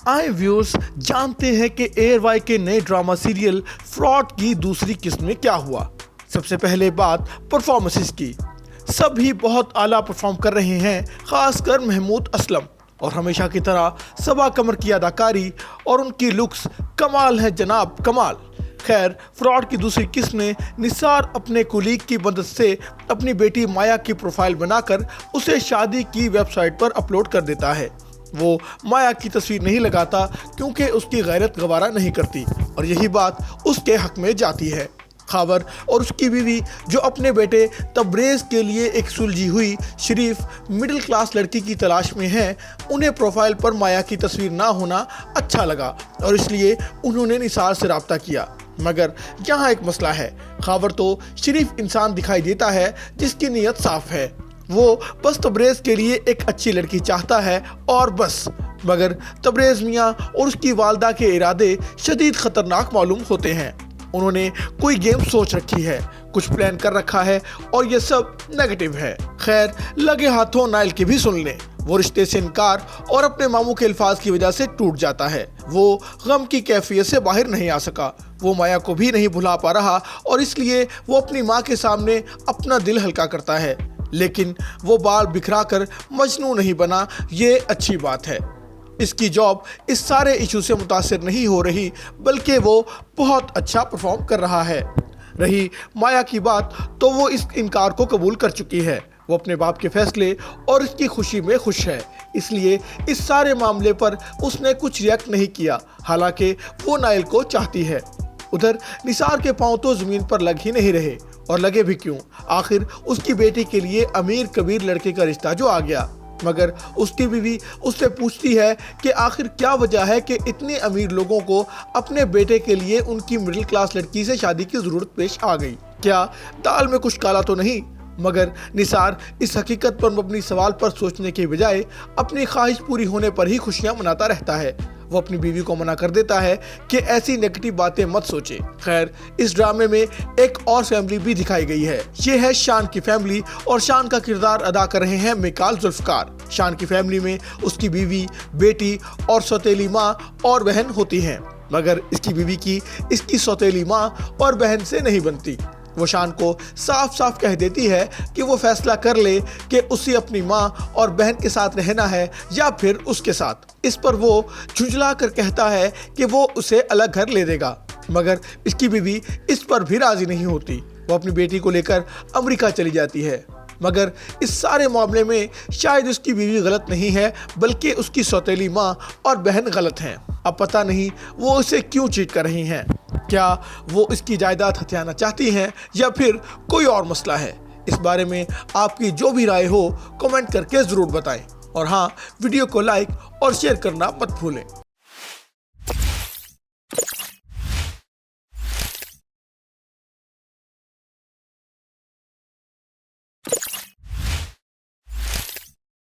आए व्यूअर्स, जानते हैं कि एयरवाई के नए ड्रामा सीरियल फ्रॉड की दूसरी किस्त में क्या हुआ। सबसे पहले बात परफॉर्मेंसेस की। सभी बहुत आला परफॉर्म कर रहे हैं, खासकर महमूद असलम, और हमेशा की तरह सबा कमर की अदाकारी और उनकी लुक्स कमाल है जनाब, कमाल। खैर, फ्रॉड की दूसरी किस्त में निसार अपने कुलीग की मदद से अपनी बेटी माया की प्रोफाइल बनाकर उसे शादी की वेबसाइट पर अपलोड कर देता है। वो माया की तस्वीर नहीं लगाता क्योंकि उसकी गैरत गवारा नहीं करती और यही बात उसके हक में जाती है। खावर और उसकी बीवी, जो अपने बेटे तबरेज के लिए एक सुलझी हुई शरीफ मिडिल क्लास लड़की की तलाश में हैं, उन्हें प्रोफाइल पर माया की तस्वीर ना होना अच्छा लगा और इसलिए उन्होंने निसार से रब्ता किया। मगर यहाँ एक मसला है। खावर तो शरीफ इंसान दिखाई देता है जिसकी नीयत साफ है। वो बस तबरेज के लिए एक अच्छी लड़की चाहता है और बस। मगर तबरेज मियाँ और उसकी वालदा के इरादे शदीद खतरनाक मालूम होते हैं। उन्होंने कोई गेम सोच रखी है, कुछ प्लान कर रखा है और ये सब नेगेटिव है। खैर, लगे हाथों नाइल के भी सुन लें। वो रिश्ते से इनकार और अपने मामू के अल्फाज की वजह से टूट जाता है। वो गम की कैफियत से बाहर नहीं आ सका। वो माया को भी नहीं भुला पा रहा और इसलिए वो अपनी माँ के सामने अपना दिल हल्का करता है। लेकिन वो बाल बिखरा कर मजनू नहीं बना, ये अच्छी बात है। इसकी जॉब इस सारे इशू से मुतासिर नहीं हो रही, बल्कि वो बहुत अच्छा परफॉर्म कर रहा है। रही माया की बात, तो वो इस इनकार को कबूल कर चुकी है। वो अपने बाप के फैसले और इसकी खुशी में खुश है, इसलिए इस सारे मामले पर उसने कुछ रिएक्ट नहीं किया, हालांकि वो नाइल को चाहती है। उधर निसार के पांव तो ज़मीन पर लग ही नहीं रहे, और लगे भी क्यों, आखिर उसकी बेटी के लिए अमीर कबीर लड़के का रिश्ता जो आ गया। मगर उसकी बीवी उससे पूछती है कि आखिर क्या वजह है कि इतने अमीर लोगों को अपने बेटे के लिए उनकी मिडिल क्लास लड़की से शादी की ज़रूरत पेश आ गई। क्या दाल में कुछ काला तो नहीं? मगर निसार इस हकीकत पर मबनी सवाल पर सोचने के बजाय अपनी ख्वाहिश पूरी होने पर ही खुशियां मनाता रहता है। वो अपनी बीवी को मना कर देता है कि ऐसी नेगेटिव बातें मत सोचे। खैर, इस ड्रामे में एक और फैमिली भी दिखाई गई है। ये है शान की फैमिली और शान का किरदार अदा कर रहे हैं मिकाल जुल्फकार। शान की फैमिली में उसकी बीवी, बेटी और सौतेली माँ और बहन होती हैं, मगर इसकी बीवी की इसकी सौतेली माँ और बहन से नहीं बनती। वो शान को साफ साफ कह देती है कि वो फैसला कर ले कि उसे अपनी माँ और बहन के साथ रहना है या फिर उसके साथ। इस पर वो झुंझला कर कहता है कि वो उसे अलग घर ले देगा, मगर इसकी बीवी इस पर भी राजी नहीं होती। वो अपनी बेटी को लेकर अमेरिका चली जाती है, मगर इस सारे मामले में शायद उसकी बीवी गलत नहीं है, बल्कि उसकी सौतेली माँ और बहन गलत हैं। अब पता नहीं वो उसे क्यों चीट कर रही हैं। क्या वो इसकी जायदाद हथियाना चाहती हैं या फिर कोई और मसला है? इस बारे में आपकी जो भी राय हो कमेंट करके ज़रूर बताएं, और हाँ, वीडियो को लाइक और शेयर करना मत भूलें।